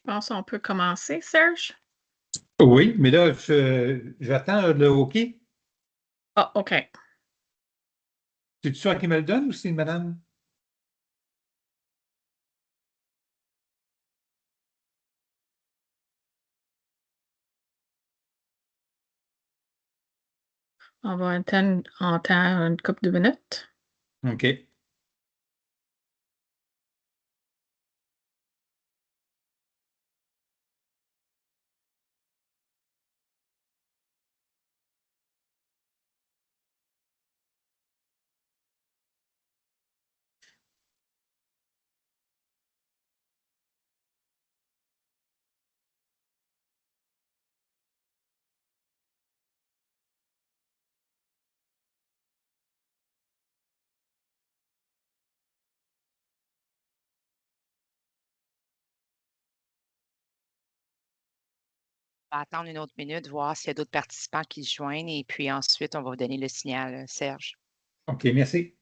Je pense qu'on peut commencer, Serge. Oui, mais là, j'attends le OK. Ah, OK. C'est toi qui me le donne ou c'est madame? On va entendre une couple de minutes. OK. On va attendre une autre minute, voir s'il y a d'autres participants qui se joignent et puis ensuite, on va vous donner le signal, Serge. OK, merci.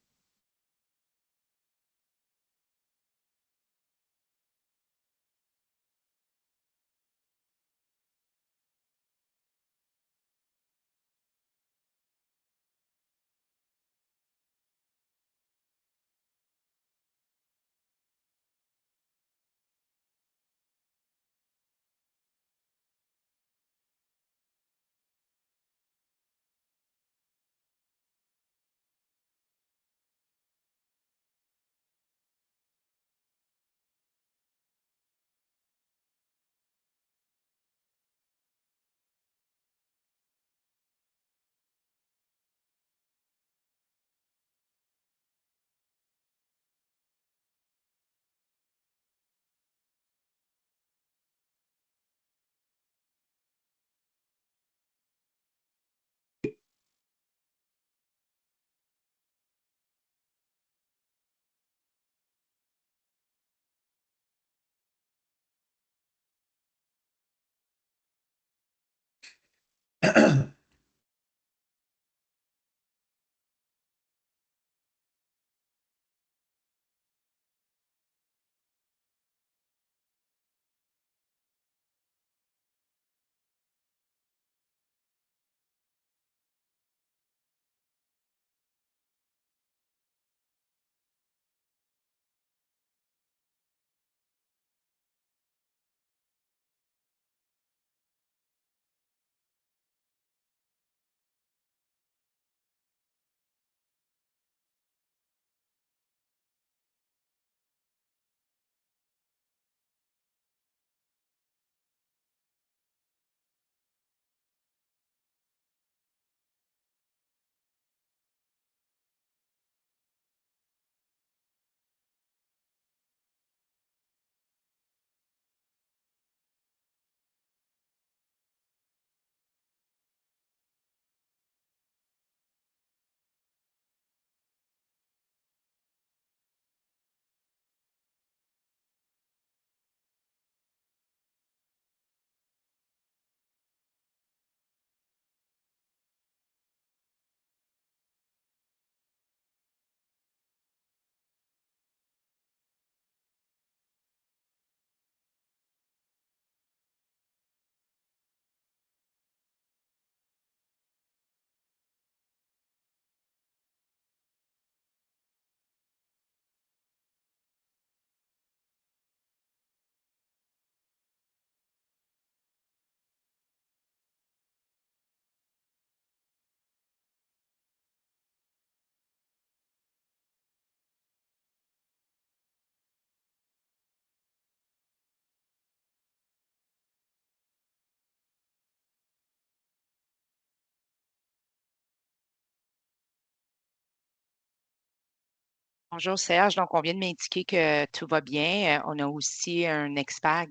Bonjour Serge, donc on vient de m'indiquer que tout va bien. On a aussi un expert,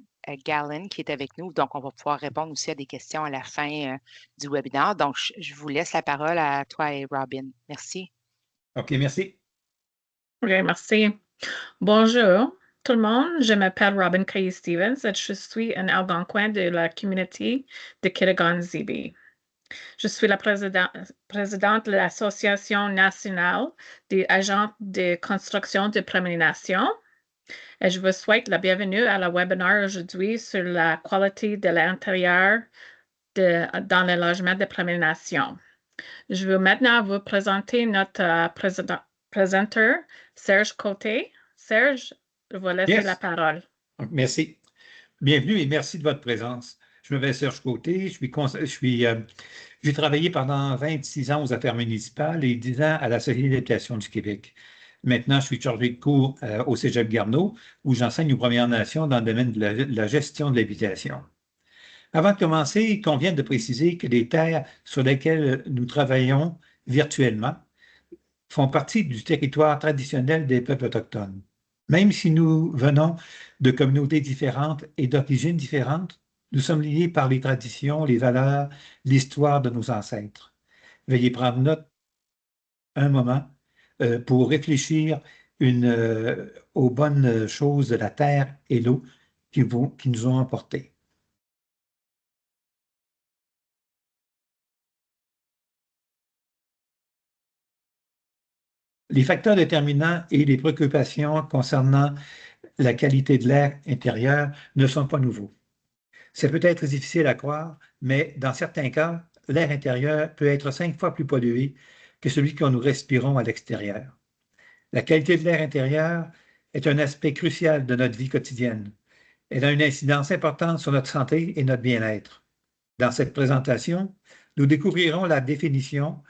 Galen, qui est avec nous, donc on va pouvoir répondre aussi à des questions à la fin du webinaire. Donc, je vous laisse la parole à toi et Robin. Merci. OK, merci. OK, merci. Bonjour tout le monde, je m'appelle Robin Cailly-Stevens et je suis un Algonquin de la communauté de Kitigan-Zibi. Je suis la présidente de l'Association nationale des agents de construction de Premières Nations et je vous souhaite la bienvenue à la webinaire aujourd'hui sur la qualité de l'intérieur dans le logement des Premières Nations. Je veux maintenant vous présenter notre présenteur, Serge Côté. Serge, je vous laisse la parole. Merci. Bienvenue et merci de votre présence. Je m'appelle Serge Côté, j'ai travaillé pendant 26 ans aux affaires municipales et 10 ans à la Société d'habitation du Québec. Maintenant, je suis chargé de cours au Cégep Garneau, où j'enseigne aux Premières Nations dans le domaine de la gestion de l'habitation. Avant de commencer, il convient de préciser que les terres sur lesquelles nous travaillons virtuellement font partie du territoire traditionnel des peuples autochtones. Même si nous venons de communautés différentes et d'origines différentes, nous sommes liés par les traditions, les valeurs, l'histoire de nos ancêtres. Veuillez prendre note un moment pour réfléchir aux bonnes choses de la terre et l'eau qui nous ont emportés. Les facteurs déterminants et les préoccupations concernant la qualité de l'air intérieur ne sont pas nouveaux. C'est peut-être difficile à croire, mais dans certains cas, l'air intérieur peut être 5 fois plus pollué que celui que nous respirons à l'extérieur. La qualité de l'air intérieur est un aspect crucial de notre vie quotidienne. Elle a une incidence importante sur notre santé et notre bien-être. Dans cette présentation, nous découvrirons la définition,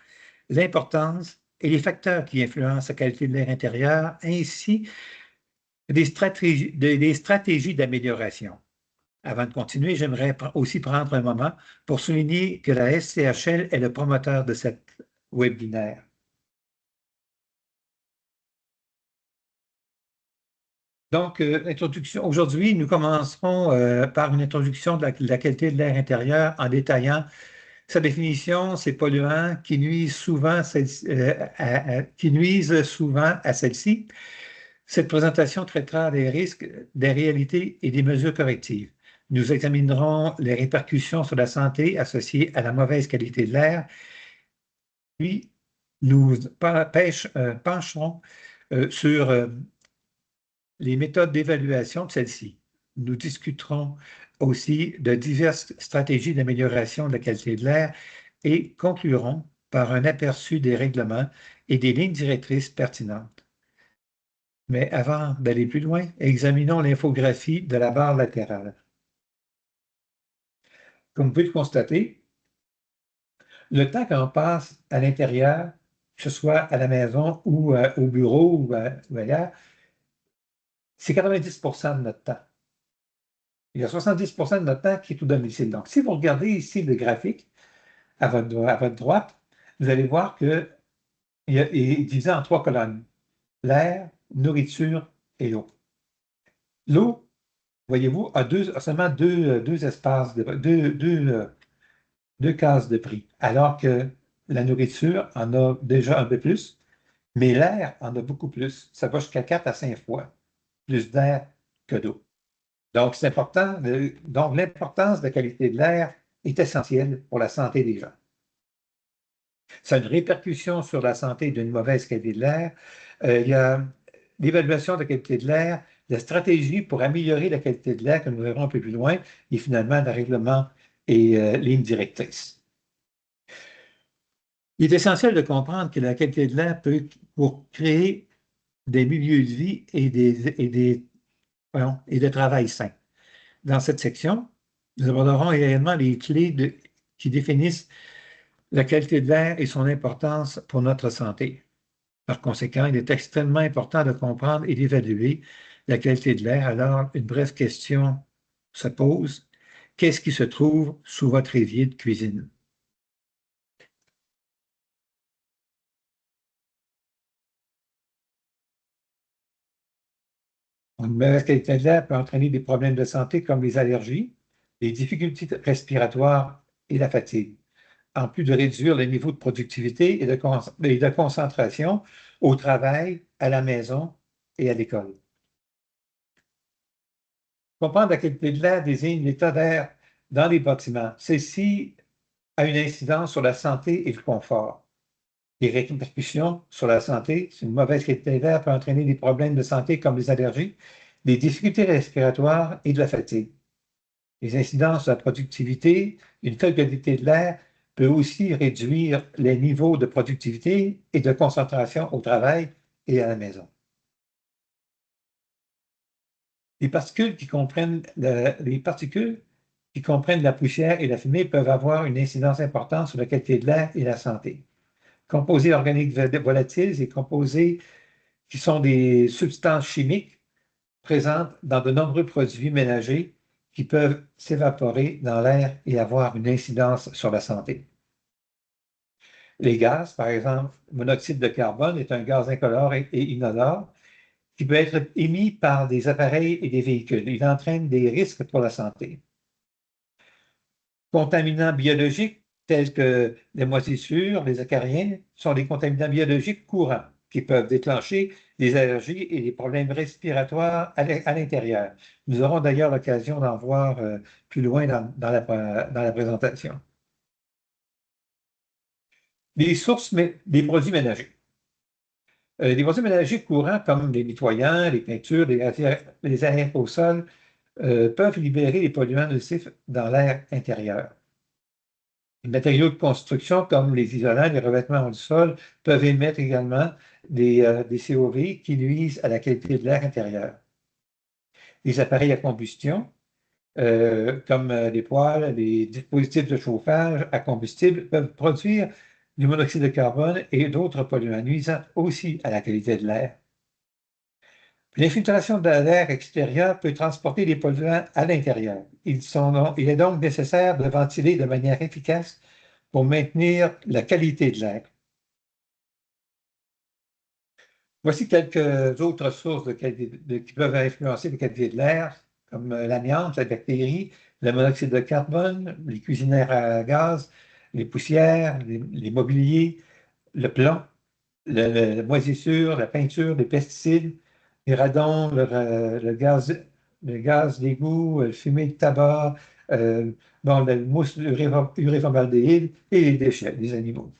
l'importance et les facteurs qui influencent la qualité de l'air intérieur, ainsi que des stratégies d'amélioration. Avant de continuer, j'aimerais aussi prendre un moment pour souligner que la SCHL est le promoteur de cette webinaire. Donc, aujourd'hui, nous commencerons par une introduction de la qualité de l'air intérieur en détaillant sa définition, ses polluants qui nuisent souvent à celle-ci. Cette présentation traitera des risques, des réalités et des mesures correctives. Nous examinerons les répercussions sur la santé associées à la mauvaise qualité de l'air. Puis, nous pencherons sur les méthodes d'évaluation de celle-ci. Nous discuterons aussi de diverses stratégies d'amélioration de la qualité de l'air et conclurons par un aperçu des règlements et des lignes directrices pertinentes. Mais avant d'aller plus loin, examinons l'infographie de la barre latérale. Comme vous pouvez le constater, le temps qu'on passe à l'intérieur, que ce soit à la maison ou au bureau ou ailleurs, c'est 90 de notre temps. Il y a 70 de notre temps qui est au domicile. Donc, si vous regardez ici le graphique à votre droite, vous allez voir qu'il est divisé en 3 colonnes. L'air, nourriture et l'eau. L'eau, voyez-vous, a seulement deux espaces, deux cases de prix, alors que la nourriture en a déjà un peu plus, mais l'air en a beaucoup plus. Ça va jusqu'à 4 à 5 fois plus d'air que d'eau. Donc, c'est important. Donc, l'importance de la qualité de l'air est essentielle pour la santé des gens. Ça a une répercussion sur la santé d'une mauvaise qualité de l'air. Il y a l'évaluation de la qualité de l'air, la stratégie pour améliorer la qualité de l'air que nous verrons un peu plus loin, et finalement, le règlement et lignes directrices. Il est essentiel de comprendre que la qualité de l'air peut, pour créer des milieux de vie et de travail sains. Dans cette section, nous aborderons également les clés qui définissent la qualité de l'air et son importance pour notre santé. Par conséquent, il est extrêmement important de comprendre et d'évaluer la qualité de l'air. Alors, une brève question se pose. Qu'est-ce qui se trouve sous votre évier de cuisine? Une mauvaise qualité de l'air peut entraîner des problèmes de santé comme les allergies, les difficultés respiratoires et la fatigue, en plus de réduire le niveau de productivité et de concentration au travail, à la maison et à l'école. Comprendre la qualité de l'air désigne l'état d'air dans les bâtiments. Ceci a une incidence sur la santé et le confort. Les répercussions sur la santé, une mauvaise qualité d'air peut entraîner des problèmes de santé comme les allergies, des difficultés respiratoires et de la fatigue. Les incidences sur la productivité, une faible qualité de l'air peut aussi réduire les niveaux de productivité et de concentration au travail et à la maison. Les particules qui comprennent la poussière et la fumée peuvent avoir une incidence importante sur la qualité de l'air et la santé. Composés organiques volatiles et composés qui sont des substances chimiques présentes dans de nombreux produits ménagers qui peuvent s'évaporer dans l'air et avoir une incidence sur la santé. Les gaz, par exemple, le monoxyde de carbone est un gaz incolore et inodore qui peut être émis par des appareils et des véhicules. Il entraîne des risques pour la santé. Contaminants biologiques tels que les moisissures, les acariens, sont des contaminants biologiques courants qui peuvent déclencher des allergies et des problèmes respiratoires à l'intérieur. Nous aurons d'ailleurs l'occasion d'en voir plus loin dans la présentation. Les sources des produits ménagers. Les produits ménagers courants comme les nettoyants, les peintures, les aérosols peuvent libérer les polluants nocifs dans l'air intérieur. Les matériaux de construction comme les isolants, les revêtements du sol peuvent émettre également des COV qui nuisent à la qualité de l'air intérieur. Les appareils à combustion, comme les poêles, les dispositifs de chauffage à combustible peuvent produire du monoxyde de carbone et d'autres polluants nuisant aussi à la qualité de l'air. L'infiltration de l'air extérieur peut transporter les polluants à l'intérieur. Il est donc nécessaire de ventiler de manière efficace pour maintenir la qualité de l'air. Voici quelques autres sources qui peuvent influencer la qualité de l'air, comme l'amiante, la bactérie, le monoxyde de carbone, les cuisinières à gaz, les poussières, les mobiliers, le plomb, la moisissure, la peinture, les pesticides, les radons, le gaz d'égout, le fumée de tabac, la mousse uréformaldéhyde et les déchets des animaux.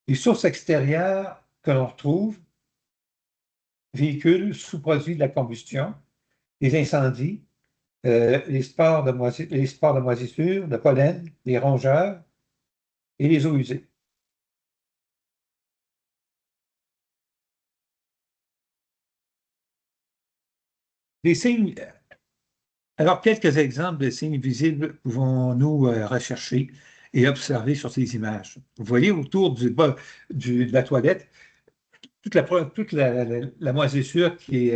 Les sources extérieures que l'on retrouve, véhicules, sous-produits de la combustion, les incendies, les spores de moisissure, de pollen, les rongeurs et les eaux usées. Les signes, alors quelques exemples de signes visibles pouvons-nous rechercher et observer sur ces images. Vous voyez autour de la toilette toute la moisissure qui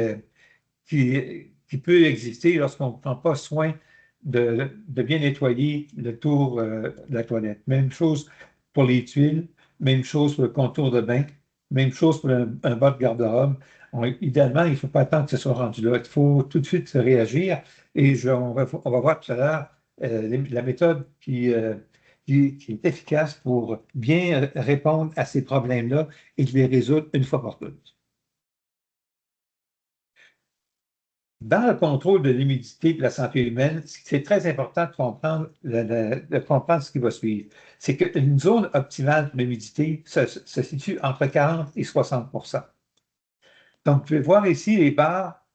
peut exister lorsqu'on ne prend pas soin de bien nettoyer le tour de la toilette. Même chose pour les tuiles, même chose pour le contour de bain, même chose pour un bas de garde-robe. Idéalement, il ne faut pas attendre que ce soit rendu là. Il faut tout de suite réagir et on va voir tout à l'heure la méthode qui est efficace pour bien répondre à ces problèmes-là et de les résoudre une fois pour toutes. Dans le contrôle de l'humidité et de la santé humaine, c'est très important de comprendre, ce qui va suivre. C'est qu'une zone optimale pour l'humidité se situe entre 40 et 60 %. Donc, vous pouvez voir ici les barres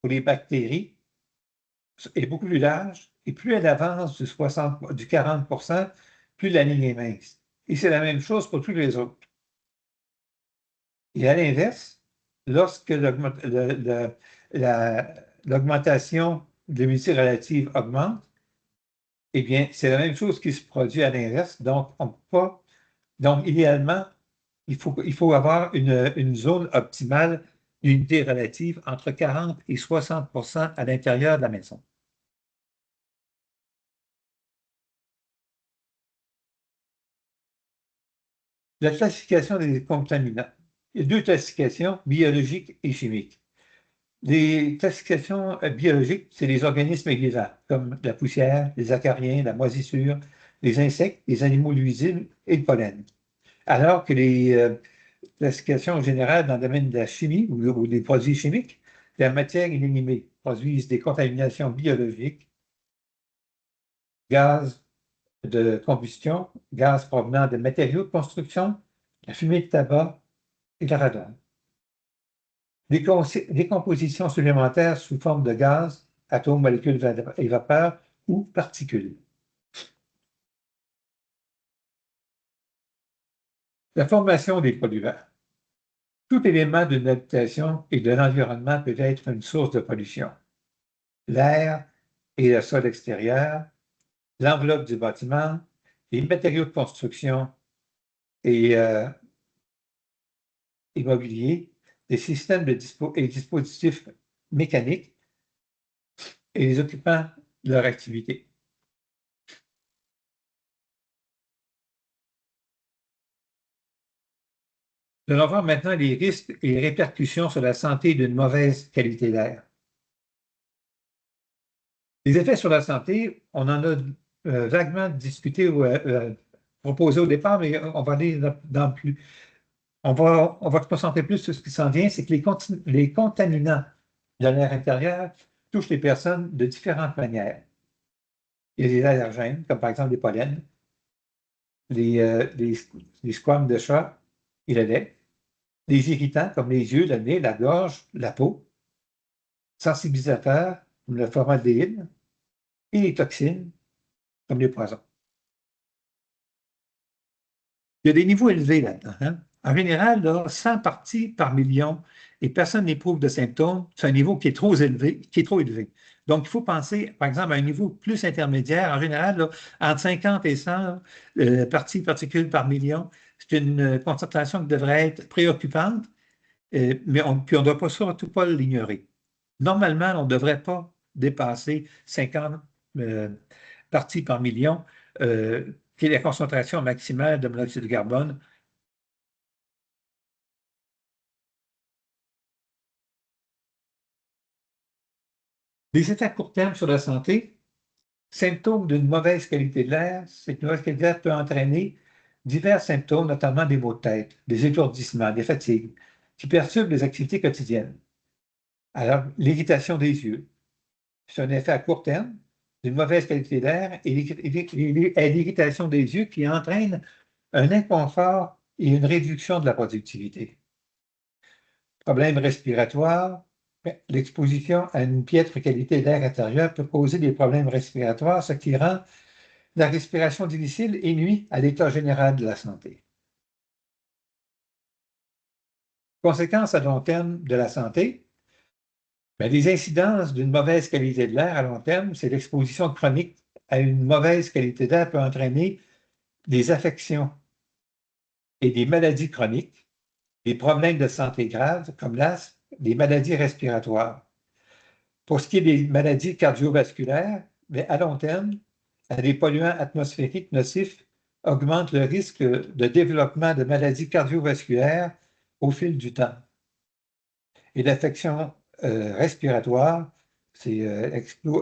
pour les bactéries est beaucoup plus large et plus elle avance du 40 %, plus la ligne est mince. Et c'est la même chose pour tous les autres. Et à l'inverse, lorsque l'augmentation de l'humidité relative augmente, eh bien, c'est la même chose qui se produit à l'inverse. Donc, idéalement, il faut avoir une zone optimale d'humidité relative entre 40 et 60 % à l'intérieur de la maison. La classification des contaminants. Il y a deux classifications, biologiques et chimiques. Les classifications biologiques, c'est les organismes vivants, comme la poussière, les acariens, la moisissure, les insectes, les animaux nuisibles et le pollen. Alors que les classifications générales dans le domaine de la chimie ou des produits chimiques, la matière inanimée produisent des contaminations biologiques, gaz de combustion, gaz provenant de matériaux de construction, la fumée de tabac et la radon. Des compositions supplémentaires sous forme de gaz, atomes, molécules et vapeurs ou particules. La formation des polluants. Tout élément d'une habitation et de l'environnement peut être une source de pollution. L'air et le sol extérieur, l'enveloppe du bâtiment, les matériaux de construction et immobilier, les systèmes et dispositifs mécaniques et les occupants de leur activité. Nous allons voir maintenant les risques et les répercussions sur la santé d'une mauvaise qualité d'air. Les effets sur la santé, on en a vaguement discuté ou proposé au départ, mais on va aller dans plus. On va se concentrer plus sur ce qui s'en vient, c'est que les contaminants de l'air intérieur touchent les personnes de différentes manières. Il y a des allergènes, comme par exemple les pollens, les squames de chat et le lait, des irritants comme les yeux, le nez, la gorge, la peau, sensibilisateurs comme le formaldéhyde et les toxines comme les poisons. Il y a des niveaux élevés là-dedans. Hein? En général, là, 100 parties par million et personne n'éprouve de symptômes. C'est un niveau qui est trop élevé. Donc, il faut penser, par exemple, à un niveau plus intermédiaire. En général, là, entre 50 et 100 particules par million, c'est une concentration qui devrait être préoccupante, mais on ne doit surtout pas l'ignorer. Normalement, on ne devrait pas dépasser 50 parties par million, qui est la concentration maximale de monoxyde de carbone. Les effets à court terme sur la santé, symptômes d'une mauvaise qualité de l'air, cette mauvaise qualité de l'air peut entraîner divers symptômes, notamment des maux de tête, des étourdissements, des fatigues, qui perturbent les activités quotidiennes. Alors, l'irritation des yeux, c'est un effet à court terme d'une mauvaise qualité d'air et l'irritation des yeux qui entraîne un inconfort et une réduction de la productivité. Problèmes respiratoires, l'exposition à une piètre qualité d'air intérieur peut causer des problèmes respiratoires, ce qui rend la respiration difficile et nuit à l'état général de la santé. Conséquences à long terme de la santé, les incidences d'une mauvaise qualité de l'air à long terme, c'est l'exposition chronique à une mauvaise qualité d'air peut entraîner des affections et des maladies chroniques, des problèmes de santé graves comme l'asthme, des maladies respiratoires. Pour ce qui est des maladies cardiovasculaires, à long terme, les polluants atmosphériques nocifs augmentent le risque de développement de maladies cardiovasculaires au fil du temps. Et l'affection respiratoire, c'est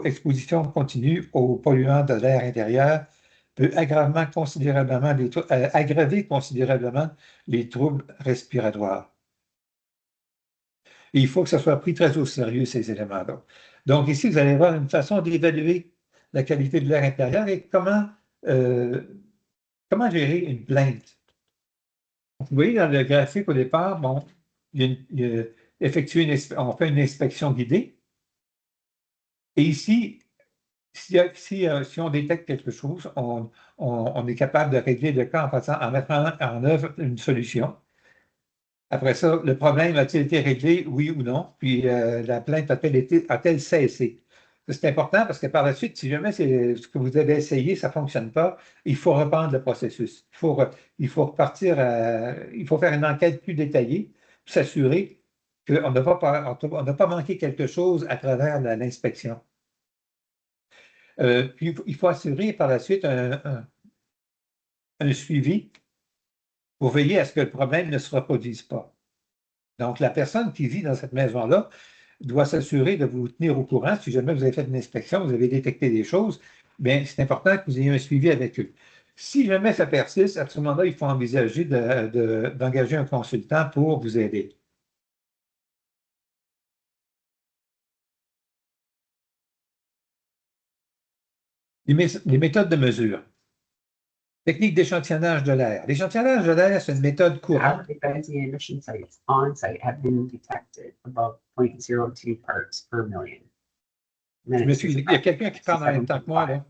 exposition continue aux polluants de l'air intérieur, peut aggraver considérablement les troubles respiratoires. Et il faut que ça soit pris très au sérieux, ces éléments-là. Donc ici, vous allez voir une façon d'évaluer la qualité de l'air intérieur et comment gérer une plainte. Vous voyez dans le graphique au départ, bon, on fait une inspection guidée. Et ici, si on détecte quelque chose, on est capable de régler le cas en mettant en œuvre une solution. Après ça, le problème a-t-il été réglé, oui ou non? Puis la plainte a-t-elle cessé? C'est important parce que par la suite, si jamais ce que vous avez essayé, ça ne fonctionne pas, il faut reprendre le processus. Il faut repartir, il faut faire une enquête plus détaillée pour s'assurer qu'on n'a pas manqué quelque chose à travers l'inspection. Puis il faut assurer par la suite un suivi pour veiller à ce que le problème ne se reproduise pas. Donc, la personne qui vit dans cette maison-là, doit s'assurer de vous tenir au courant. Si jamais vous avez fait une inspection, vous avez détecté des choses, bien, c'est important que vous ayez un suivi avec eux. Si jamais ça persiste, à ce moment-là, il faut envisager d'engager un consultant pour vous aider. Les méthodes de mesure. Technique d'échantillonnage de l'air. L'échantillonnage de l'air, c'est une méthode courante. If any emission sites on site have been detected above 0.02 parts per million. Je me suis, il y a quelqu'un qui parle en même temps que moi, là.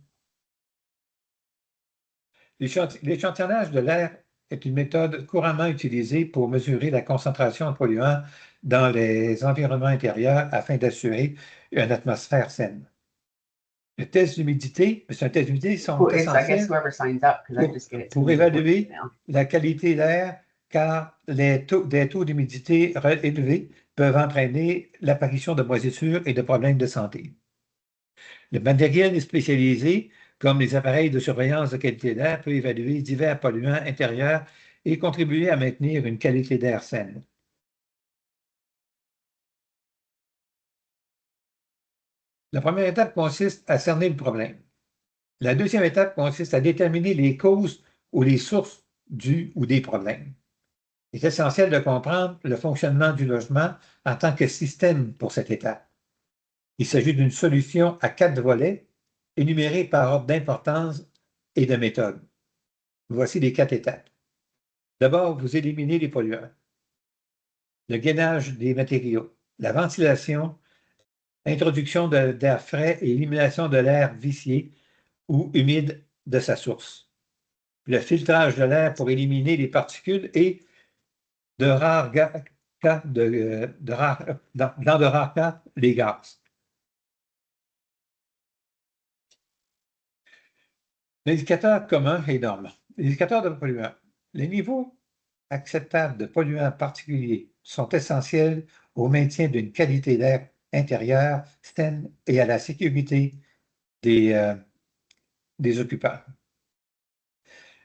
L'échantillonnage de l'air est une méthode couramment utilisée pour mesurer la concentration de polluants dans les environnements intérieurs afin d'assurer une atmosphère saine. Le test d'humidité, c'est un test d'humidité, sont essentiels pour évaluer la qualité d'air, car des taux d'humidité élevés peuvent entraîner l'apparition de moisissures et de problèmes de santé. Le matériel est spécialisé, comme les appareils de surveillance de qualité d'air, peut évaluer divers polluants intérieurs et contribuer à maintenir une qualité d'air saine. La première étape consiste à cerner le problème. La deuxième étape consiste à déterminer les causes ou les sources du ou des problèmes. Il est essentiel de comprendre le fonctionnement du logement en tant que système pour cette étape. Il s'agit d'une solution à 4 volets, énumérés par ordre d'importance et de méthode. Voici les 4 étapes. D'abord, vous éliminez les polluants. Le gainage des matériaux, la ventilation, introduction d'air frais et élimination de l'air vicié ou humide de sa source. Le filtrage de l'air pour éliminer les particules et dans de rares cas, les gaz. L'indicateur commun et norme. L'indicateur de polluants. Les niveaux acceptables de polluants particuliers sont essentiels au maintien d'une qualité d'air intérieur saine et à la sécurité des occupants.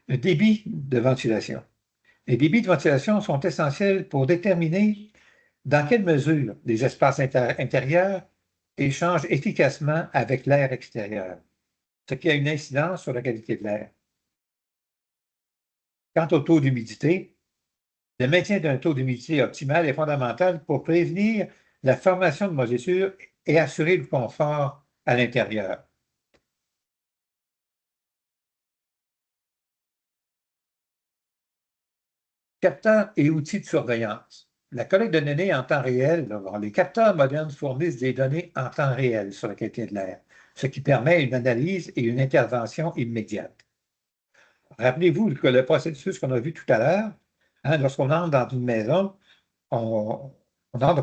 Le débit de ventilation. Les débits de ventilation sont essentiels pour déterminer dans quelle mesure les espaces intérieurs échangent efficacement avec l'air extérieur, ce qui a une incidence sur la qualité de l'air. Quant au taux d'humidité, le maintien d'un taux d'humidité optimal est fondamental pour prévenir la formation de moisissures et assurer le confort à l'intérieur. Capteurs et outils de surveillance. La collecte de données en temps réel, les capteurs modernes fournissent des données en temps réel sur la qualité de l'air, ce qui permet une analyse et une intervention immédiate. Rappelez-vous que le processus qu'on a vu tout à l'heure, lorsqu'on entre dans une maison, on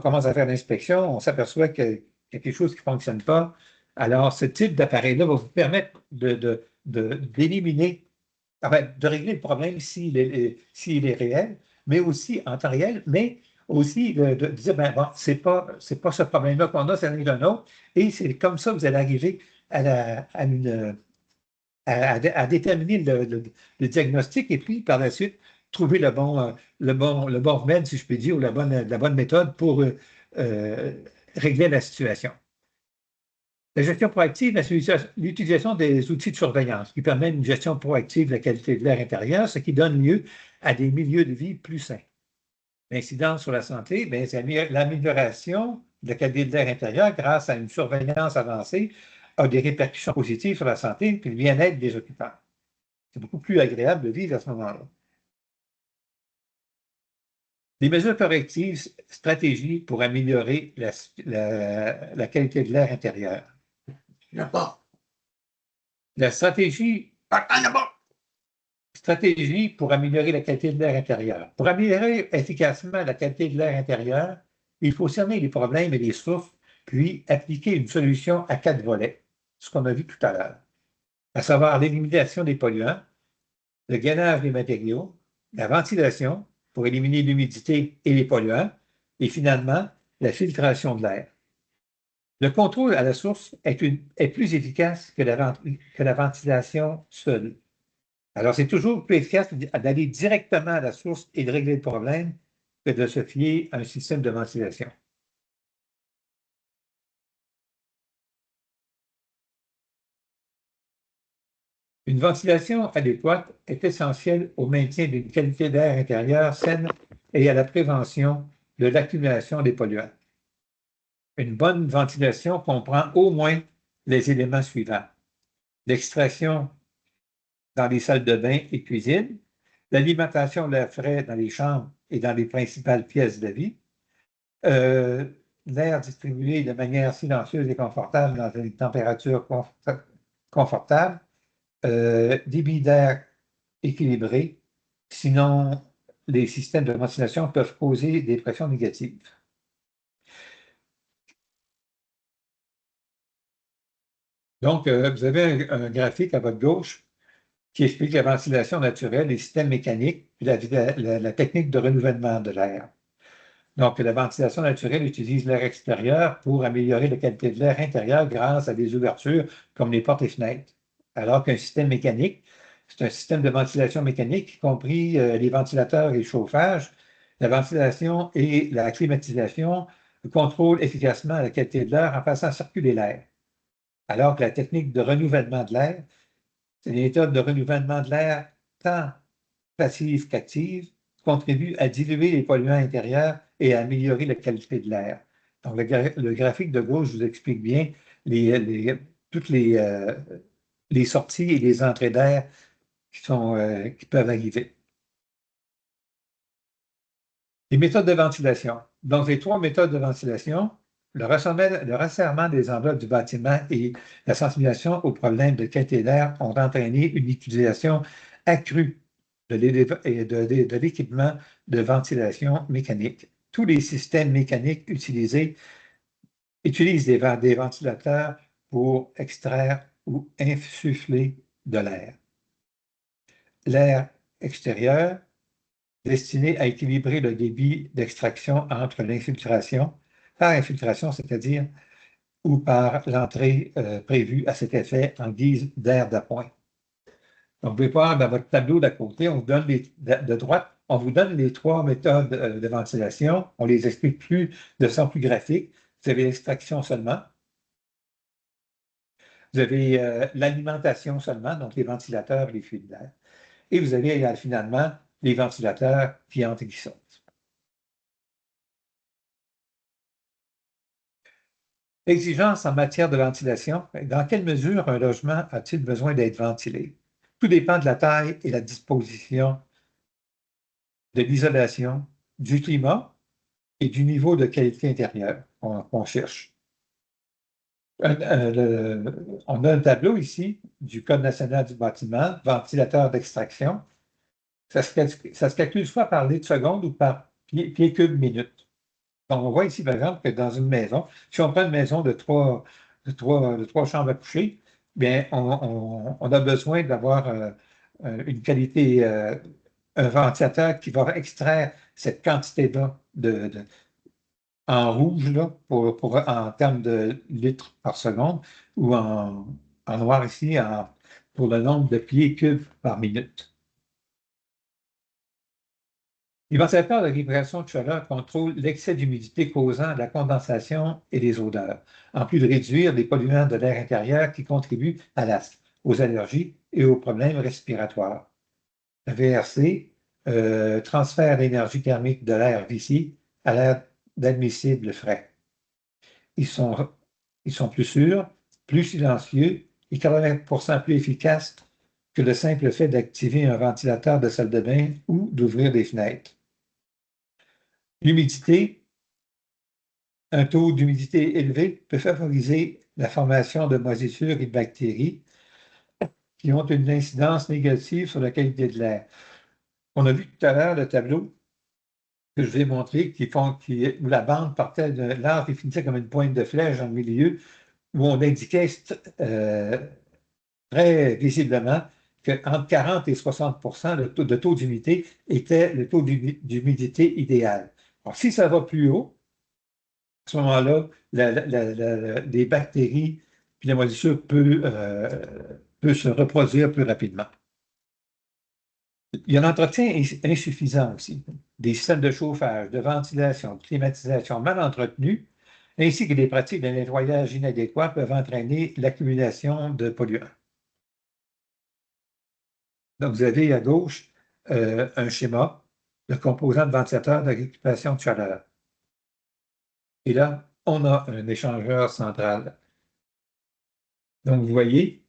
commence à faire l'inspection, on s'aperçoit qu'il y a quelque chose qui ne fonctionne pas. Alors, ce type d'appareil-là va vous permettre d'éliminer, de régler le problème s'il est réel, mais aussi en temps réel, mais aussi de dire, ben bon, c'est pas ce problème-là qu'on a, c'est un autre, et c'est comme ça que vous allez arriver à déterminer le diagnostic et puis par la suite trouver le bon remède, si je peux dire, ou la bonne méthode pour régler la situation. La gestion proactive, l'utilisation des outils de surveillance qui permettent une gestion proactive de la qualité de l'air intérieur, ce qui donne lieu à des milieux de vie plus sains. L'incidence sur la santé, c'est l'amélioration de la qualité de l'air intérieur grâce à une surveillance avancée a des répercussions positives sur la santé et le bien-être des occupants. C'est beaucoup plus agréable de vivre à ce moment-là. Des mesures correctives, stratégies pour améliorer la qualité de l'air intérieur. La stratégie pour améliorer la qualité de l'air intérieur. Pour améliorer efficacement la qualité de l'air intérieur, il faut cerner les problèmes et les sources, puis appliquer une solution à 4 volets, ce qu'on a vu tout à l'heure, à savoir l'élimination des polluants, le gainage des matériaux, la ventilation pour éliminer l'humidité et les polluants, et finalement, la filtration de l'air. Le contrôle à la source est plus efficace que la ventilation seule. Alors, c'est toujours plus efficace d'aller directement à la source et de régler le problème que de se fier à un système de ventilation. Une ventilation adéquate est essentielle au maintien d'une qualité d'air intérieur saine et à la prévention de l'accumulation des polluants. Une bonne ventilation comprend au moins les éléments suivants: l'extraction dans les salles de bain et cuisine, l'alimentation de l'air frais dans les chambres et dans les principales pièces de vie, l'air distribué de manière silencieuse et confortable dans une température confortable, débit d'air équilibré, sinon les systèmes de ventilation peuvent causer des pressions négatives. Donc, vous avez un graphique à votre gauche qui explique la ventilation naturelle, les systèmes mécaniques, puis la technique de renouvellement de l'air. Donc, la ventilation naturelle utilise l'air extérieur pour améliorer la qualité de l'air intérieur grâce à des ouvertures comme les portes et fenêtres. Alors qu'un système mécanique, c'est un système de ventilation mécanique, y compris les ventilateurs et le chauffage. La ventilation et la climatisation contrôlent efficacement la qualité de l'air en faisant circuler l'air. Alors que la technique de renouvellement de l'air, c'est une méthode de renouvellement de l'air tant passive qu'active, contribue à diluer les polluants intérieurs et à améliorer la qualité de l'air. Donc, le graphique de gauche vous explique bien toutes les sorties et les entrées d'air qui peuvent arriver. Les méthodes de ventilation. Donc, les 3 méthodes de ventilation, le resserrement des enveloppes du bâtiment et la sensibilisation aux problèmes de qualité d'air ont entraîné une utilisation accrue de l'équipement de ventilation mécanique. Tous les systèmes mécaniques utilisent des ventilateurs pour extraire ou insuffler de l'air. L'air extérieur, destiné à équilibrer le débit d'extraction entre l'infiltration, par infiltration, c'est-à-dire, ou par l'entrée prévue à cet effet en guise d'air d'appoint. Donc, vous pouvez voir dans votre tableau d'à côté, on vous donne de droite, on vous donne les 3 méthodes de ventilation. On les explique de façon plus graphique. Vous avez l'extraction seulement. Vous avez l'alimentation seulement, donc les ventilateurs et les fuites d'air. Et vous avez finalement les ventilateurs qui entrent et qui sortent. Exigences en matière de ventilation. Dans quelle mesure un logement a-t-il besoin d'être ventilé? Tout dépend de la taille et la disposition de l'isolation, du climat et du niveau de qualité intérieure qu'on cherche. On a un tableau ici du Code national du bâtiment, ventilateur d'extraction. Ça se calcule soit par litre seconde ou par pied cube minute. Donc, on voit ici, par exemple, que dans une maison, si on prend une maison de trois chambres à coucher, bien, on a besoin d'avoir une qualité, un ventilateur qui va extraire cette quantité-là en rouge, là, en termes de litres par seconde, ou en noir ici, pour le nombre de pieds cubes par minute. Les ventilateurs de libération de chaleur contrôlent l'excès d'humidité causant la condensation et les odeurs, en plus de réduire les polluants de l'air intérieur qui contribuent à l'asthme, aux allergies et aux problèmes respiratoires. Le VRC transfère l'énergie thermique de l'air vicié à l'air d'admissible frais. Ils sont plus sûrs, plus silencieux et 80% plus efficaces que le simple fait d'activer un ventilateur de salle de bain ou d'ouvrir des fenêtres. L'humidité, un taux d'humidité élevé peut favoriser la formation de moisissures et de bactéries qui ont une incidence négative sur la qualité de l'air. On a vu tout à l'heure le tableau que je vous ai montré où la bande partait de l'arc et finissait comme une pointe de flèche dans le milieu, où on indiquait très visiblement qu'entre 40 et 60% de taux d'humidité était le taux d'humidité idéal. Alors, si ça va plus haut, à ce moment-là, les bactéries puis la moisissure peut se reproduire plus rapidement. Il y a un entretien insuffisant aussi. Des systèmes de chauffage, de ventilation, de climatisation mal entretenus, ainsi que des pratiques de nettoyage inadéquats peuvent entraîner l'accumulation de polluants. Donc, vous avez à gauche un schéma de composants de ventilateur de récupération de chaleur. Et là, on a un échangeur central. Donc, vous voyez,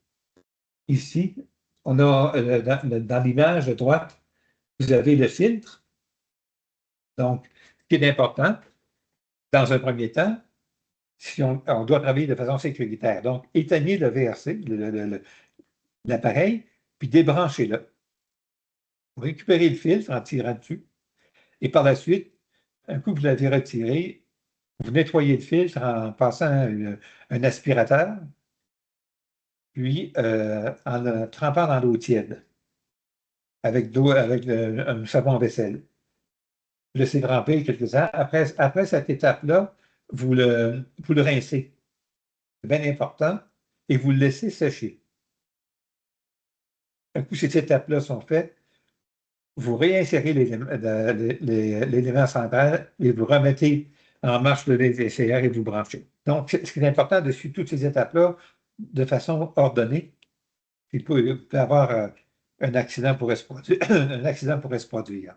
ici, on a dans l'image de droite, vous avez le filtre. Donc, ce qui est important, dans un premier temps, si on doit travailler de façon sécuritaire. Donc, éteignez le VRC, l'appareil, puis débranchez-le. Vous récupérez le filtre en tirant dessus. Et par la suite, un coup que vous l'avez retiré, vous nettoyez le filtre en passant un aspirateur, puis en le trempant dans l'eau tiède avec un savon à vaisselle. Vous laissez tremper quelques heures. Après cette étape-là, vous le rincez. C'est bien important. Et vous le laissez sécher. Un coup ces étapes-là sont faites, vous réinsérez l'élément central et vous remettez en marche le VCR et vous branchez. Donc, ce qui est important de suivre toutes ces étapes-là de façon ordonnée. Il peut y avoir un accident pourrait se produire. Un accident pourrait se produire.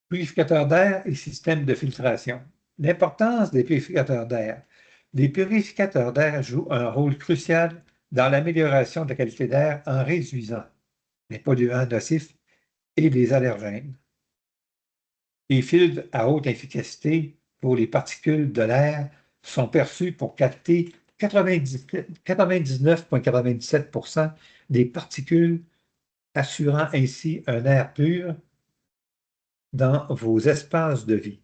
Purificateurs d'air et système de filtration. L'importance des purificateurs d'air. Les purificateurs d'air jouent un rôle crucial dans l'amélioration de la qualité d'air en réduisant les polluants nocifs et les allergènes. Les filtres à haute efficacité pour les particules de l'air sont perçus pour capter 99,97% des particules, assurant ainsi un air pur dans vos espaces de vie.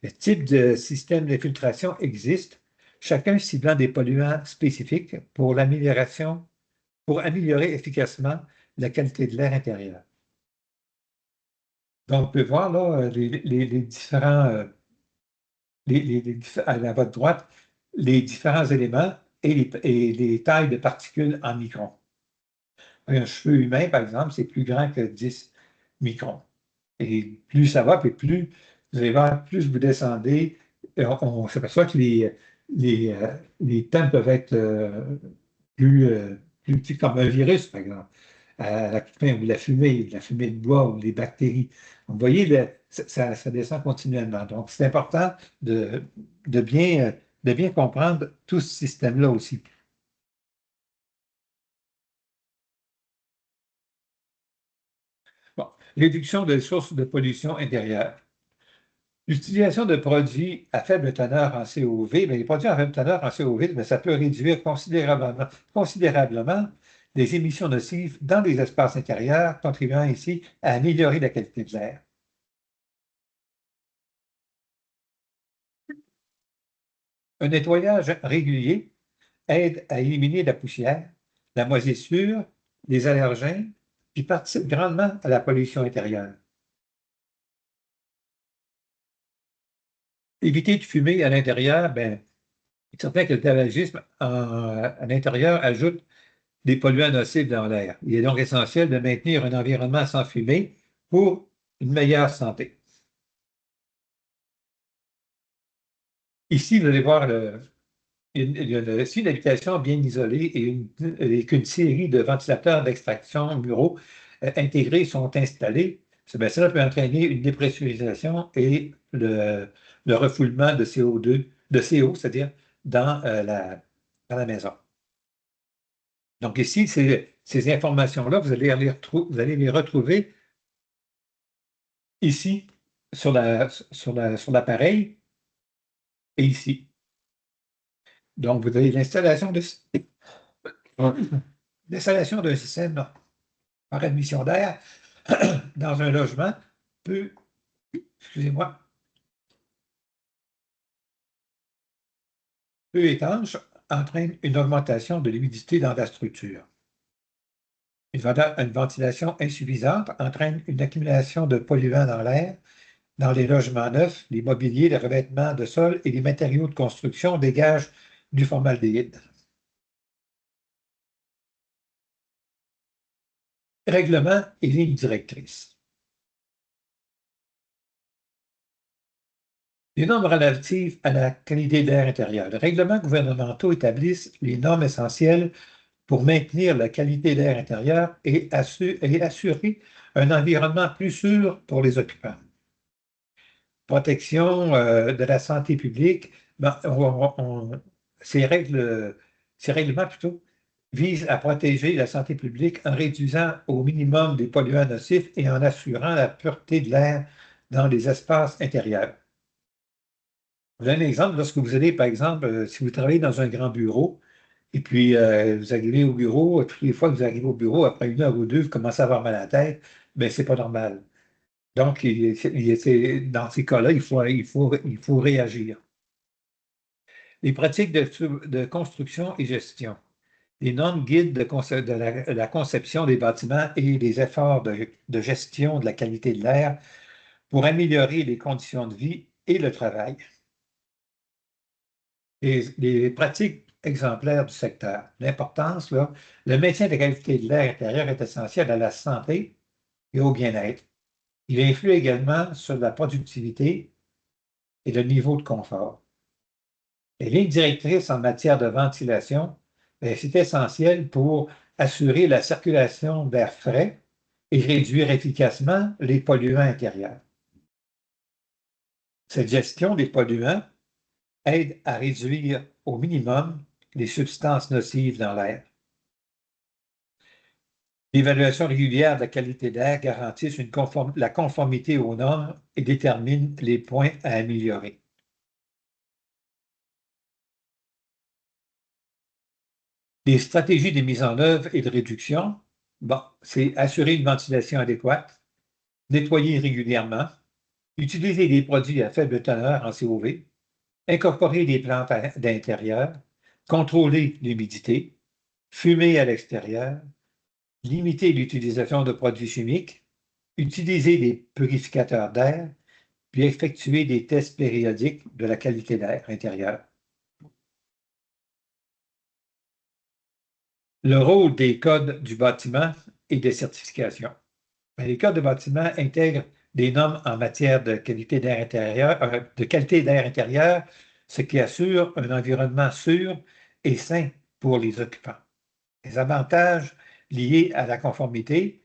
Le type de système de filtration existe, chacun ciblant des polluants spécifiques pour améliorer efficacement la qualité de l'air intérieur. Donc, on peut voir là les différents, à votre droite, les différents éléments et les tailles de particules en microns. Un cheveu humain, par exemple, c'est plus grand que 10 microns. Et plus ça va, puis plus vous allez voir, plus vous descendez, on s'aperçoit que les temps peuvent être plus petits, comme un virus, par exemple. À la fin, ou la fumée de bois, ou les bactéries. Donc, vous voyez, ça descend continuellement. Donc, c'est important de bien comprendre tout ce système-là aussi. Bon, réduction des sources de pollution intérieure. L'utilisation de produits à faible teneur en COV, mais les produits à faible teneur en COV, mais ça peut réduire considérablement les émissions nocives dans les espaces intérieurs, contribuant ainsi à améliorer la qualité de l'air. Un nettoyage régulier aide à éliminer la poussière, la moisissure, les allergènes, qui participent grandement à la pollution intérieure. Éviter de fumer à l'intérieur, il est certain que le tabagisme à l'intérieur ajoute des polluants nocifs dans l'air. Il est donc essentiel de maintenir un environnement sans fumée pour une meilleure santé. Ici, vous allez voir ici une habitation bien isolée et qu'une série de ventilateurs d'extraction muraux intégrés sont installés. Cela peut entraîner une dépressurisation et le refoulement de CO, c'est-à-dire dans la maison. Donc ici, ces informations-là, vous allez les retrouver ici sur l'appareil et ici. Donc, vous avez l'installation d'un système par admission d'air dans un logement peu étanche entraîne une augmentation de l'humidité dans la structure. Une ventilation insuffisante entraîne une accumulation de polluants dans l'air. Dans les logements neufs, les mobiliers, les revêtements de sol et les matériaux de construction dégagent du formaldéhyde. Règlement et lignes directrices. Les normes relatives à la qualité de l'air intérieur. Les règlements gouvernementaux établissent les normes essentielles pour maintenir la qualité de l'air intérieur et assurer un environnement plus sûr pour les occupants. Protection de la santé publique, ben, ces règlements plutôt visent à protéger la santé publique en réduisant au minimum des polluants nocifs et en assurant la pureté de l'air dans les espaces intérieurs. Vous avez un exemple, lorsque vous allez, par exemple, si vous travaillez dans un grand bureau, et puis vous arrivez au bureau, toutes les fois que vous arrivez au bureau, après 1 heure ou 2, vous commencez à avoir mal à la tête, bien, c'est pas normal. Donc, dans ces cas-là, il faut réagir. Les pratiques de construction et gestion. Les normes guident de la conception des bâtiments et les efforts de gestion de la qualité de l'air pour améliorer les conditions de vie et le travail. Les pratiques exemplaires du secteur. L'importance, là, le maintien de la qualité de l'air intérieur est essentiel à la santé et au bien-être. Il influe également sur la productivité et le niveau de confort. Les lignes directrices en matière de ventilation, c'est essentiel pour assurer la circulation d'air frais et réduire efficacement les polluants intérieurs. Cette gestion des polluants aide à réduire au minimum les substances nocives dans l'air. L'évaluation régulière de la qualité d'air garantit la conformité aux normes et détermine les points à améliorer. Les stratégies de mise en œuvre et de réduction, c'est assurer une ventilation adéquate, nettoyer régulièrement, utiliser des produits à faible teneur en COV, incorporer des plantes d'intérieur, contrôler l'humidité, fumer à l'extérieur, limiter l'utilisation de produits chimiques, utiliser des purificateurs d'air, puis effectuer des tests périodiques de la qualité d'air intérieur. Le rôle des codes du bâtiment et des certifications. Les codes de bâtiment intègrent des normes en matière de qualité d'air intérieur, ce qui assure un environnement sûr et sain pour les occupants. Les avantages liés à la conformité.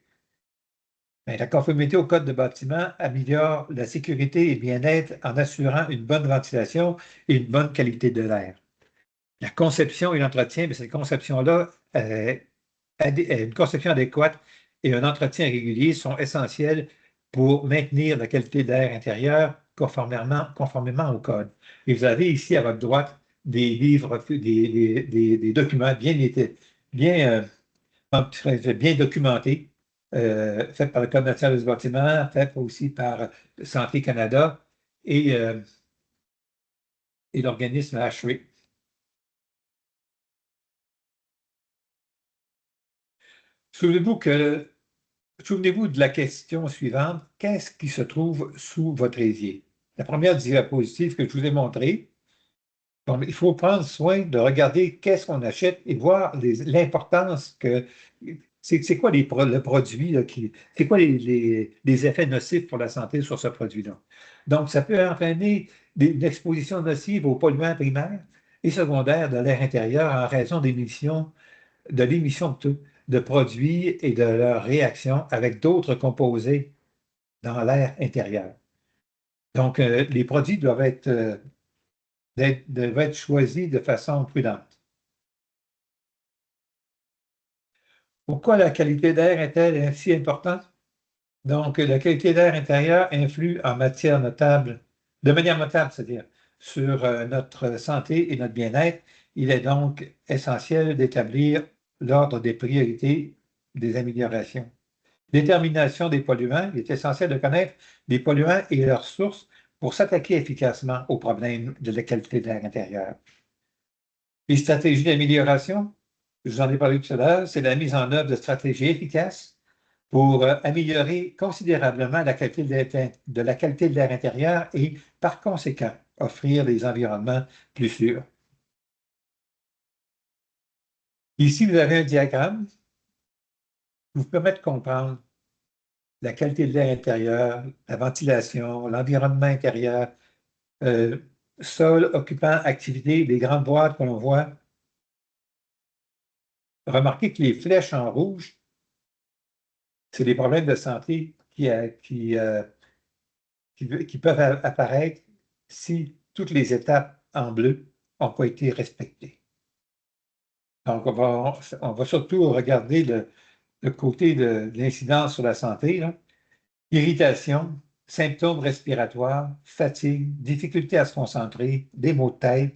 La conformité au code de bâtiment améliore la sécurité et le bien-être en assurant une bonne ventilation et une bonne qualité de l'air. La conception et l'entretien, cette conception-là, une conception adéquate et un entretien régulier sont essentiels pour maintenir la qualité de l'air intérieur conformément au code. Et vous avez ici à votre droite des livres, des documents bien documentés, faits par le Code national du bâtiment, faits aussi par Santé Canada et l'organisme ASHRAE. Souvenez-vous de la question suivante. Qu'est-ce qui se trouve sous votre évier? La première diapositive que je vous ai montrée. Donc, il faut prendre soin de regarder qu'est-ce qu'on achète et voir l'importance que... C'est quoi le produit, c'est quoi les effets nocifs pour la santé sur ce produit-là? Donc, ça peut entraîner une exposition nocive aux polluants primaires et secondaires de l'air intérieur en raison de l'émission de produits et de leur réaction avec d'autres composés dans l'air intérieur. Donc, les produits doivent être choisis de façon prudente. Pourquoi la qualité d'air est-elle si importante? Donc, la qualité d'air intérieur influe de manière notable, c'est-à-dire sur notre santé et notre bien-être. Il est donc essentiel d'établir l'ordre des priorités des améliorations. Détermination des polluants. Il est essentiel de connaître les polluants et leurs sources pour s'attaquer efficacement aux problèmes de la qualité de l'air intérieur. Les stratégies d'amélioration, je vous en ai parlé tout à l'heure, c'est la mise en œuvre de stratégies efficaces pour améliorer considérablement la qualité de l'air intérieur et, par conséquent, offrir des environnements plus sûrs. Ici, vous avez un diagramme qui vous permet de comprendre la qualité de l'air intérieur, la ventilation, l'environnement intérieur, sol, occupant, activité, les grandes boîtes que l'on voit. remarquez que les flèches en rouge, c'est des problèmes de santé qui peuvent apparaître si toutes les étapes en bleu n'ont pas été respectées. Donc, on va surtout regarder le côté de l'incidence sur la santé, là. Irritation, symptômes respiratoires, fatigue, difficulté à se concentrer, des maux de tête,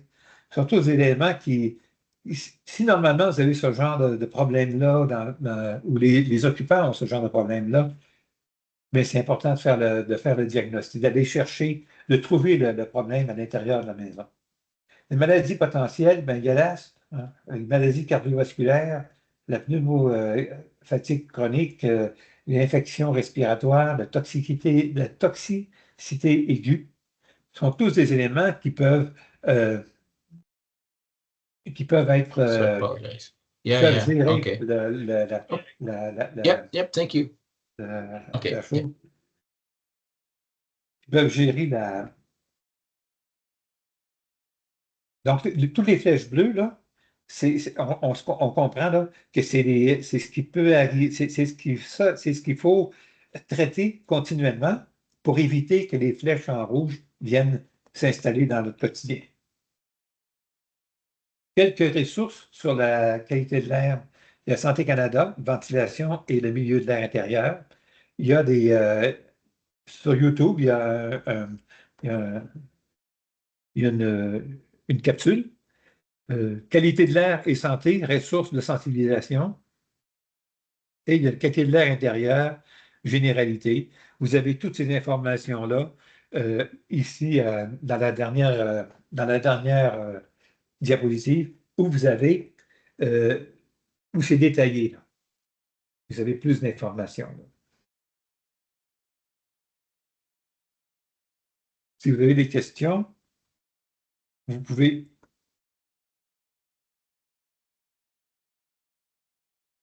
sont tous des éléments qui, si normalement vous avez ce genre de problème-là, ou les occupants ont ce genre de problème-là, mais c'est important de faire le diagnostic, d'aller chercher, de trouver le problème à l'intérieur de la maison. Les maladies potentielles, ben, il y a l'asthme, hein, une maladie cardiovasculaire, la pneumophatique chronique, les infections respiratoires, la toxicité aiguë, sont tous des éléments qui peuvent être Yeah, gérer okay. Yep, thank you. Okay. la chose. Ils peuvent gérer la. Donc, toutes les flèches bleues, là, on comprend là, que c'est ce qui peut arriver, c'est ce qu'il faut traiter continuellement pour éviter que les flèches en rouge viennent s'installer dans notre quotidien. Quelques ressources sur la qualité de l'air. Il y a Santé Canada, ventilation et le milieu de l'air intérieur. Il y a sur YouTube, il y a une capsule. Qualité de l'air et santé, ressources de sensibilisation. Et il y a la qualité de l'air intérieur, généralité. Vous avez toutes ces informations-là ici dans la dernière diapositive où vous avez, où c'est détaillé, là. Vous avez plus d'informations, là. Si vous avez des questions, vous pouvez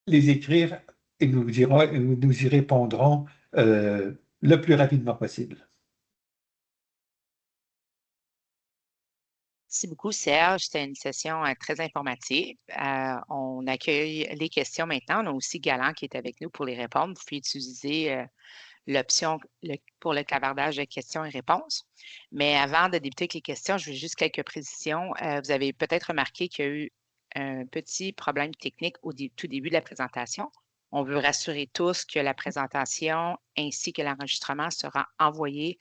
les écrire et nous y répondrons le plus rapidement possible. Merci beaucoup, Serge. C'était une session très informative. On accueille les questions maintenant. On a aussi Galant qui est avec nous pour les répondre. Vous pouvez utiliser l'option pour le clavardage de questions et réponses. Mais avant de débuter avec les questions, je veux juste quelques précisions. Vous avez peut-être remarqué qu'il y a eu un petit problème technique au tout début de la présentation. On veut rassurer tous que la présentation ainsi que l'enregistrement sera envoyé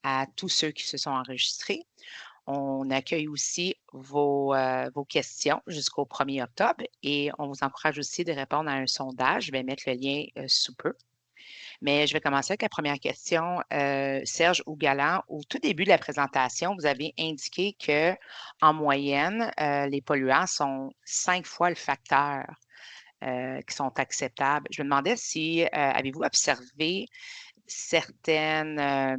à tous ceux qui se sont enregistrés. On accueille aussi vos questions jusqu'au 1er octobre et on vous encourage aussi de répondre à un sondage. Je vais mettre le lien sous peu. Mais je vais commencer avec la première question. Serge ou Galant, au tout début de la présentation, vous avez indiqué qu'en moyenne, les polluants sont 5 fois le facteur qui sont acceptables. Je me demandais si avez-vous observé certains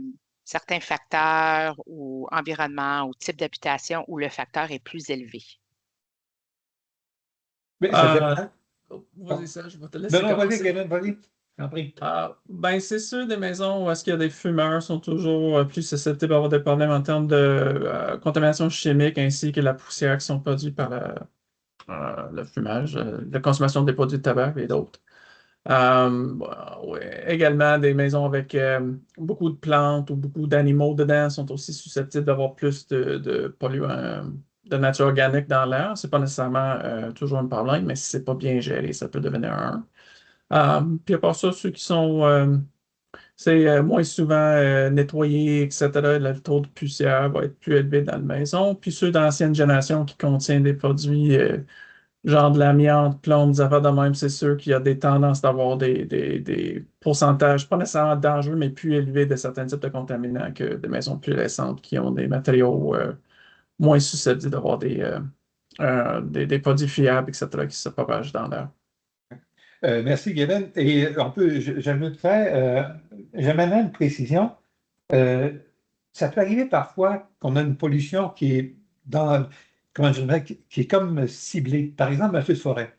facteurs ou environnements ou types d'habitation où le facteur est plus élevé? Mais ça dépend. Vas-y, Serge, je vais te laisser Non, vas-y, commencer. Kevin, vas-y. Ben, c'est sûr, des maisons où est-ce qu'il y a des fumeurs sont toujours plus susceptibles d'avoir des problèmes en termes de contamination chimique ainsi que la poussière qui sont produits par le fumage, la consommation des produits de tabac et d'autres. Ouais, également, des maisons avec beaucoup de plantes ou beaucoup d'animaux dedans sont aussi susceptibles d'avoir plus de polluants de nature organique dans l'air. Ce n'est pas nécessairement toujours un problème, mais si ce n'est pas bien géré, ça peut devenir un. Puis à part ça, ceux qui sont moins souvent nettoyés, etc., le taux de poussière va être plus élevé dans la maison. Puis ceux d'ancienne génération qui contiennent des produits genre de l'amiante, plomb, des affaires de même, c'est sûr qu'il y a des tendances d'avoir des pourcentages, pas nécessairement dangereux, mais plus élevés de certains types de contaminants que des maisons plus récentes qui ont des matériaux moins susceptibles d'avoir des produits fiables, etc., qui se propagent dans l'air. Merci, Kevin. Et j'ajouterais une précision. Ça peut arriver parfois qu'on a une pollution qui est qui est comme ciblée. Par exemple, un feu de forêt.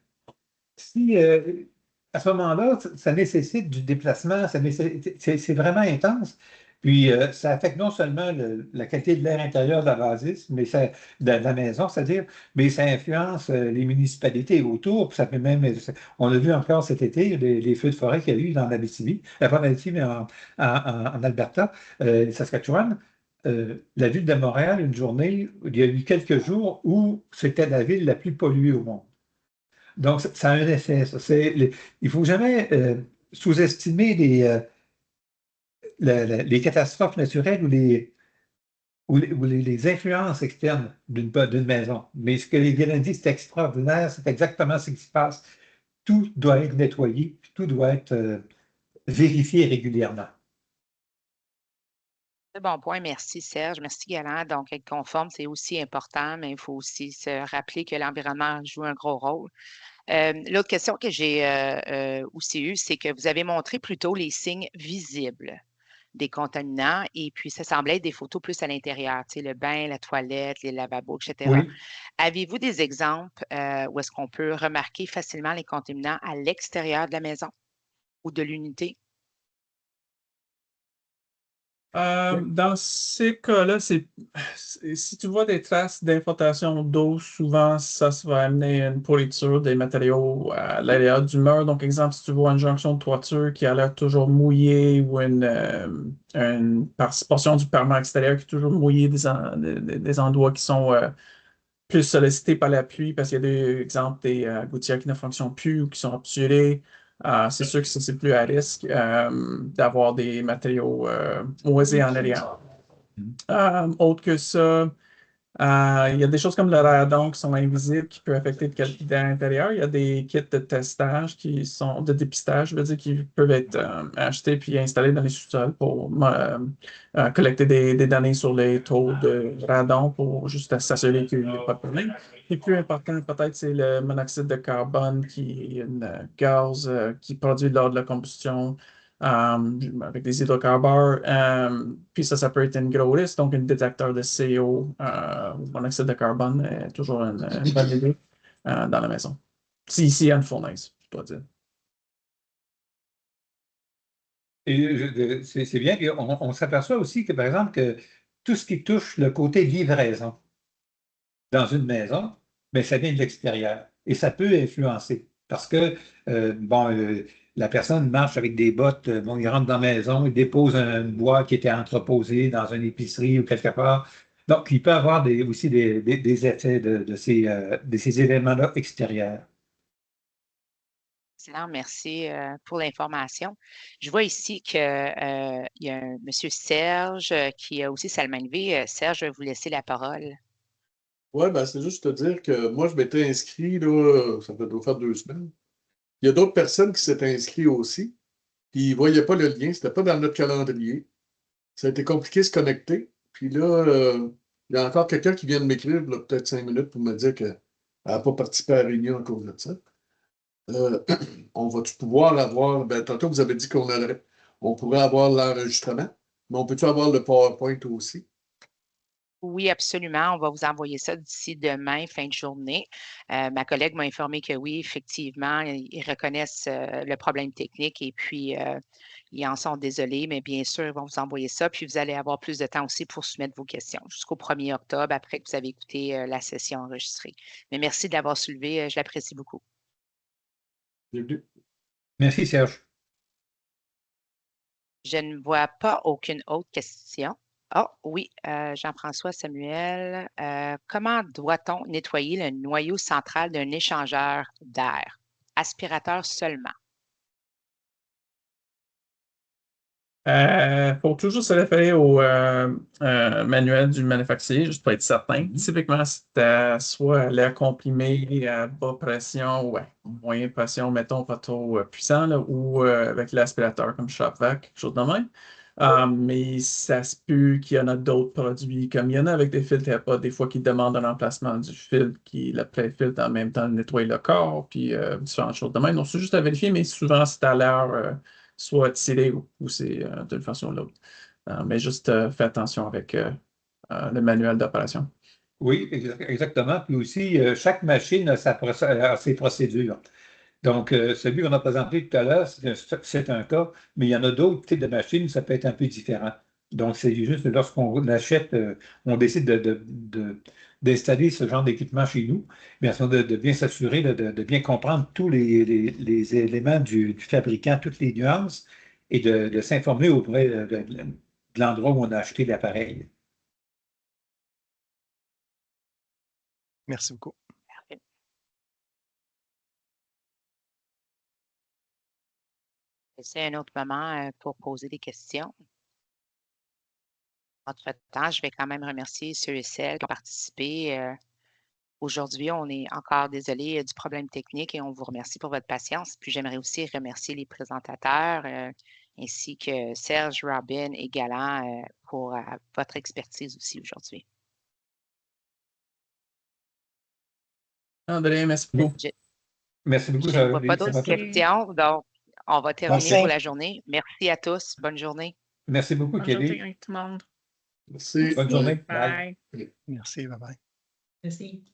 Si à ce moment-là, ça nécessite du déplacement, c'est vraiment intense. Puis, ça affecte non seulement la qualité de l'air intérieur de la bâtisse, mais de la maison, c'est-à-dire, mais ça influence les municipalités autour. Puis ça peut même, on a vu encore cet été les feux de forêt qu'il y a eu dans l'Abitibi, pas en Abitibi, mais en Alberta, Saskatchewan. La ville de Montréal, une journée, il y a eu quelques jours où c'était la ville la plus polluée au monde. Donc, ça a un effet, ça. Il ne faut jamais sous-estimer les catastrophes naturelles ou les influences externes d'une maison. Mais ce que les Guérin dit, c'est extraordinaire, c'est exactement ce qui se passe. Tout doit être nettoyé, tout doit être vérifié régulièrement. C'est bon point, merci Serge, merci Galant. Donc, être conforme, c'est aussi important, mais il faut aussi se rappeler que l'environnement joue un gros rôle. L'autre question que j'ai aussi eue, c'est que vous avez montré plutôt les signes visibles des contaminants et puis ça semblait être des photos plus à l'intérieur, tu sais, le bain, la toilette, les lavabos, etc. Oui. Avez-vous des exemples où est-ce qu'on peut remarquer facilement les contaminants à l'extérieur de la maison ou de l'unité? Dans ces cas-là, si tu vois des traces d'infiltration d'eau, souvent, ça va amener une pourriture des matériaux à l'intérieur du mur. Donc, exemple, si tu vois une jonction de toiture qui a l'air toujours mouillée ou une portion du parement extérieur qui est toujours mouillée, des endroits qui sont plus sollicités par la pluie parce qu'il y a des gouttières qui ne fonctionnent plus ou qui sont obturées. C'est sûr que c'est plus à risque d'avoir des matériaux moisis en arrière. Autre que ça, il y a des choses comme le radon qui sont invisibles, qui peuvent affecter le qualité d'air intérieur. Il y a des kits de testage de dépistage, je veux dire, qui peuvent être achetés puis installés dans les sous-sols pour collecter des données sur les taux de radon pour juste s'assurer qu'il n'y a pas de problème. Et plus important, peut-être, c'est le monoxyde de carbone, qui est un gaz qui produit lors de la combustion avec des hydrocarbures. Puis ça peut être une gros risque. Donc, un détecteur de CO, monoxyde de carbone, est toujours une bonne idée dans la maison. S'il y a une fournaise, je dois dire. Et c'est bien. Puis on s'aperçoit aussi que, par exemple, que tout ce qui touche le côté livraison dans une maison, bien, ça vient de l'extérieur. Et ça peut influencer. Parce que, la personne marche avec des bottes, il rentre dans la maison, il dépose un bois qui était entreposé dans une épicerie ou quelque part. Donc, il peut avoir aussi des effets de ces événements-là extérieurs. Excellent, merci pour l'information. Je vois ici qu'il y a un monsieur Serge qui a aussi sa main levée. Serge, je vais vous laisser la parole. Oui, ben, c'est juste te dire que moi, je m'étais inscrit, là, ça doit faire 2 semaines. Il y a d'autres personnes qui s'étaient inscrites aussi, puis ils ne voyaient pas le lien, c'était pas dans notre calendrier. Ça a été compliqué de se connecter. Puis là, il y a encore quelqu'un qui vient de m'écrire, là, peut-être 5 minutes, pour me dire qu'elle n'a pas participé à la réunion à cause de ça. On va-tu pouvoir avoir, ben, tantôt vous avez dit on pourrait avoir l'enregistrement, mais on peut-tu avoir le PowerPoint aussi? Oui, absolument. On va vous envoyer ça d'ici demain, fin de journée. Ma collègue m'a informé que oui, effectivement, ils reconnaissent le problème technique et puis ils en sont désolés, mais bien sûr, ils vont vous envoyer ça. Puis vous allez avoir plus de temps aussi pour soumettre vos questions jusqu'au 1er octobre après que vous avez écouté la session enregistrée. Mais merci de l'avoir soulevé, je l'apprécie beaucoup. Bienvenue. Merci, Serge. Je ne vois pas aucune autre question. Ah oui, Jean-François Samuel, comment doit-on nettoyer le noyau central d'un échangeur d'air? Aspirateur seulement. Faut toujours se référer au manuel du manufacturier, juste pour être certain. Typiquement, c'est soit l'air comprimé à bas pression ou à moyenne pression, mettons, pas trop puissant, là, ou avec l'aspirateur comme ShopVac, quelque chose de même. Mais ça se peut qu'il y en a d'autres produits, comme il y en a avec des filtres HEPA, des fois qui demandent un emplacement du filtre, qui le pré-filtre en même temps nettoyer le corps, puis différentes choses de même. Donc, c'est juste à vérifier, mais souvent, c'est à l'air soit tiré ou poussé d'une façon ou l'autre. Mais juste fais attention avec le manuel d'opération. Oui, exactement. Puis aussi, chaque machine a ses procédures. Donc, celui qu'on a présenté tout à l'heure, c'est un cas, mais il y en a d'autres types de machines, ça peut être un peu différent. Donc, c'est juste lorsqu'on achète, on décide d'installer ce genre d'équipement chez nous, bien sûr, de bien s'assurer de bien comprendre tous les éléments du fabricant, toutes les nuances, et de s'informer auprès de l'endroit où on a acheté l'appareil. Merci beaucoup. C'est un autre moment pour poser des questions. Entre-temps, je vais quand même remercier ceux et celles qui ont participé. Aujourd'hui, on est encore désolé du problème technique et on vous remercie pour votre patience. Puis j'aimerais aussi remercier les présentateurs ainsi que Serge, Robin et Galant pour votre expertise aussi aujourd'hui. André, merci beaucoup. Merci beaucoup. Je ne vois pas d'autres questions, donc on va terminer pour la journée. Merci à tous. Bonne journée. Merci beaucoup, Bonne Kelly. journée à tout le monde. Merci. Bonne journée. Bye. Merci, bye-bye. Merci.